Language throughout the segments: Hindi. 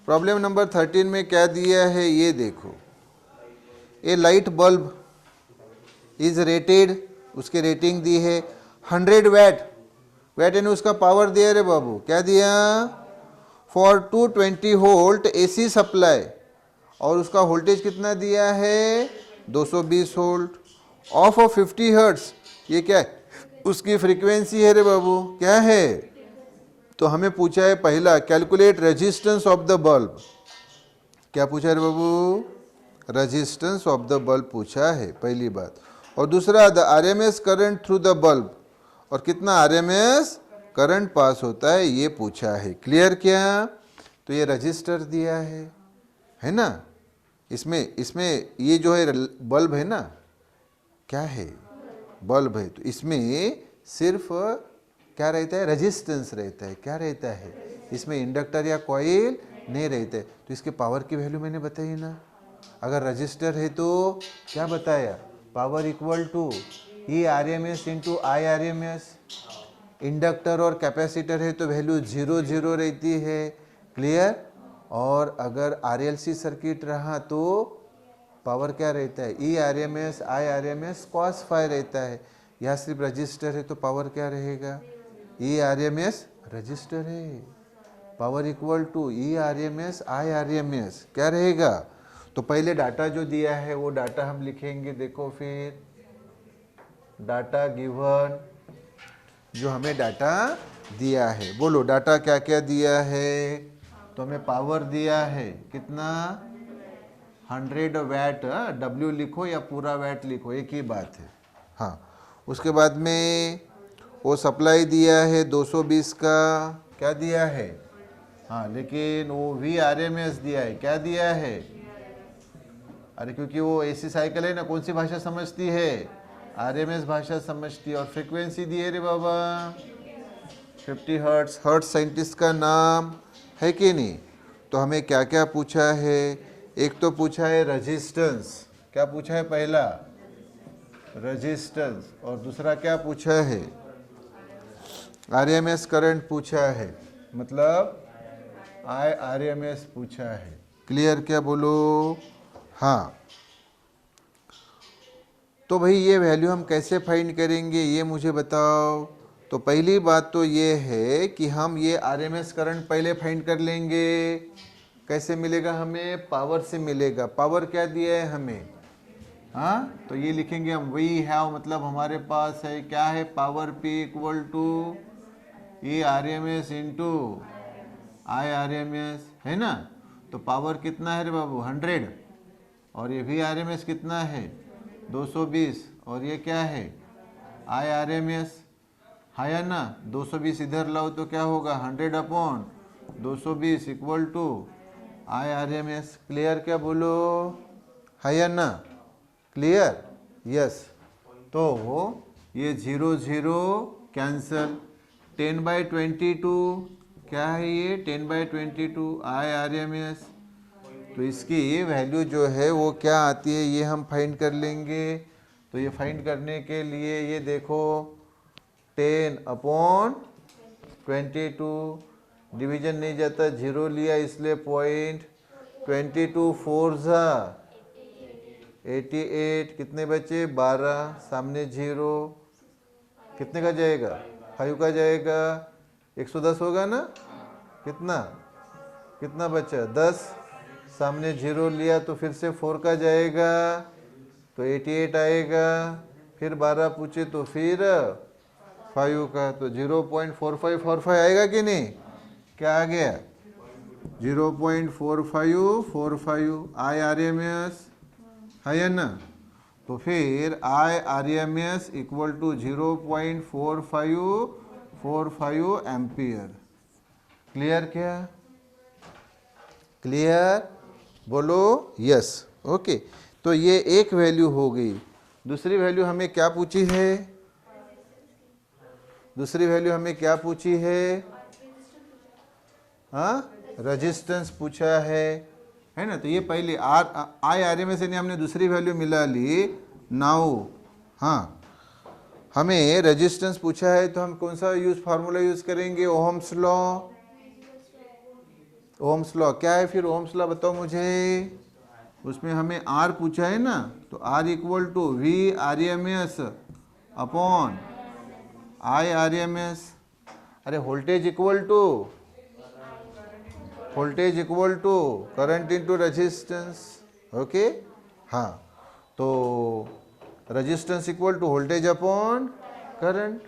प्रॉब्लम नंबर 13 में क्या दिया है ये देखो। ए लाइट बल्ब इज रेटेड, उसकी रेटिंग दी है 100 वैट, वैट यानी उसका पावर दिया रे बाबू, क्या दिया, फॉर 220 वोल्ट एसी सप्लाई, और उसका वोल्टेज कितना दिया है 220 वोल्ट, ऑफ ऑफ 50 हर्ट्स, ये क्या है उसकी फ्रीक्वेंसी है रे बाबू, क्या है। तो हमें पूछा है पहला, calculate resistance of the bulb, क्या पूछा है रे बाबू, रेजिस्टेंस ऑफ द बल्ब पूछा है पहली बात। और दूसरा, the RMS current through the bulb, और कितना आरएमएस करंट पास होता है ये पूछा है। क्लियर क्या। तो ये रजिस्टर दिया है ना, इसमें ये जो है बल्ब है ना, क्या है बल्ब है, तो इसमें सिर्फ क्या रहता है, रेजिस्टेंस रहता है, क्या रहता है इसमें, इंडक्टर या कॉइल नहीं रहता है। तो इसके पावर की वैल्यू मैंने बताई ना, अगर रजिस्टर है तो क्या बताया, power equal to E R M S into I R M S. Inductor और कैपेसिटर है तो वैल्यू 0 रहती है। क्लियर। और अगर आरएलसी सर्किट रहा तो पावर क्या रहता है, E R M S I R M S cos phi रहता है। यहाँ सिर्फ रजिस्टर है तो पावर क्या रहेगा, E R M S, register है, power equal to E R M S I R M S, क्या रहेगा। तो पहले डाटा जो दिया है वो डाटा हम लिखेंगे, देखो फिर डाटा गिवन, जो हमें डाटा दिया है, बोलो डाटा क्या क्या दिया है। तो हमें पावर दिया है कितना, 100 वैट, डब्ल्यू लिखो या पूरा वैट लिखो एक ही बात है। हाँ, उसके बाद में वो सप्लाई दिया है 220 का, क्या दिया है, हाँ लेकिन वो वी आर एम एस दिया है, क्या दिया है, अरे क्योंकि वो एसी साइकिल है ना, कौन सी भाषा समझती है, आरएमएस भाषा समझती है। और फ्रीक्वेंसी दी है रे बाबा 50 हर्ट्स, हर्ट्स साइंटिस्ट का नाम है कि नहीं। तो हमें क्या क्या पूछा है, एक तो पूछा है रेजिस्टेंस, क्या पूछा है पहला, रेजिस्टेंस, और दूसरा क्या पूछा है, आरएमएस करंट पूछा है, मतलब आई आरएमएस पूछा है। क्लियर क्या, बोलो हाँ। तो भाई ये वैल्यू हम कैसे फाइंड करेंगे ये मुझे बताओ। तो पहली बात तो ये है कि हम ये आरएमएस करंट पहले फाइंड कर लेंगे। कैसे मिलेगा हमें, पावर से मिलेगा। पावर क्या दिया है हमें, हाँ तो ये लिखेंगे हम, वी हैव, मतलब हमारे पास है क्या है, power P equal to E R M S into I R M S, है ना। तो पावर कितना है रे बाबू 100, और ये वी आर एम एस कितना है 220, और ये क्या है आई आर एम एस, है ना। 220 इधर लाओ तो क्या होगा 100 upon 220 equal to I R M S. Clear क्या, बोलो है ना, क्लियर, यस। तो ये 0 कैंसल, 10/22 क्या है ये 10/22 आई आर एम एस। तो इसकी वैल्यू जो है वो क्या आती है ये हम फाइंड कर लेंगे। तो ये फाइंड करने के लिए ये देखो 10/22, डिवीजन नहीं जाता, 0 लिया इसलिए पॉइंट, 22 4 ज़ा 88, कितने बचे 12, सामने 0, कितने का जाएगा 5 का जाएगा, 110 होगा ना, कितना कितना बचा 10, सामने 0 लिया तो फिर से 4 का जाएगा तो 88 आएगा, फिर 12 पूछे तो फिर 5 का, तो 0.4545 आएगा कि नहीं, क्या आ गया 0.4545 आई आर एम एस, है ना। तो फिर I R M S equal to 0.4545 ampere. Clear क्या, क्लियर, बोलो यस। ओके, तो ये एक वैल्यू हो गई। दूसरी वैल्यू हमें क्या पूछी है, दूसरी वैल्यू हमें क्या पूछी है, हाँ रेजिस्टेंस पूछा है ना। तो ये पहले आई आर एम एस यानी हमने दूसरी वैल्यू मिला ली, नाउ हाँ, हमें रेजिस्टेंस पूछा है तो हम कौन सा फार्मूला यूज करेंगे? Ohm's law. ओहम्स लॉ क्या है फिर? ओहम्स लॉ बताओ मुझे। उसमें हमें आर पूछा है ना, तो R equal to V R M S upon I R M S. अरे voltage equal to current into resistance. Okay हाँ, तो resistance equal to voltage upon current.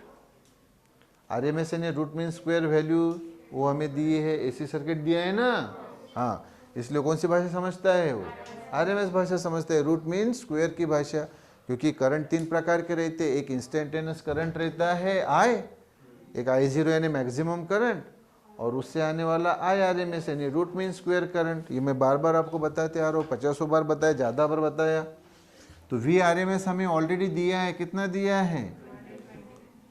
R M S यानी रूट मीन स्क्वायर वैल्यू वो हमें दिए है, एसी सर्किट दिया है ना। हाँ, इसलिए कौन सी भाषा समझता है वो? आरएमएस भाषा समझता है, रूट मीन स्क्वायर की भाषा। क्योंकि करंट तीन प्रकार के रहते हैं, एक इंस्टेंटेनियस करंट रहता है आई, एक I0 यानी मैक्सिमम करंट, और उससे आने वाला IRMS यानी रूट मीन स्क्वायर करंट। ये मैं बार बार आपको बताते आ रहा हूँ, 50 बार बताया, ज़्यादा बार बताया। तो VRMS हमें ऑलरेडी दिया है, कितना दिया है?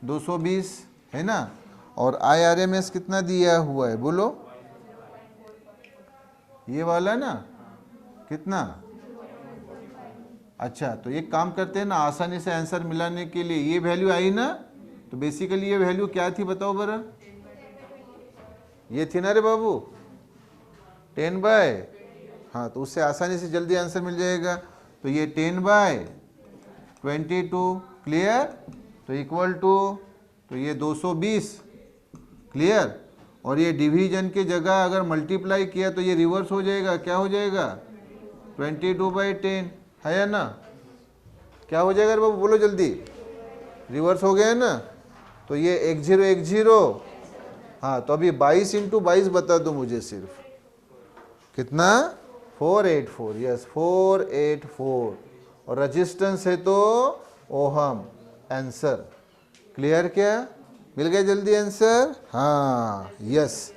220 है ना। और IRMS कितना दिया हुआ है बोलो? ये वाला ना, कितना? अच्छा, तो एक काम करते हैं ना, आसानी से आंसर मिलाने के लिए ये वैल्यू आई ना, तो बेसिकली ये वैल्यू क्या थी बताओ बरा? ये थी ना रे बाबू, 10 बाय, हाँ, तो उससे आसानी से जल्दी आंसर मिल जाएगा। तो ये 10 बाय 22 क्लियर, तो इक्वल टू, तो ये 220 क्लियर। और ये डिवीजन की जगह अगर मल्टीप्लाई किया तो ये रिवर्स हो जाएगा, क्या हो जाएगा? 22/10 है या ना? क्या हो जाएगा बाबू बोलो जल्दी? रिवर्स हो गया है ना। तो ये 1010, हाँ, तो अभी 22 × 22 बता दो मुझे सिर्फ, कितना? 484, यस 484। और रेजिस्टेंस है तो ओहम। आंसर क्लियर क्या? मिल गया जल्दी आंसर? हाँ यस।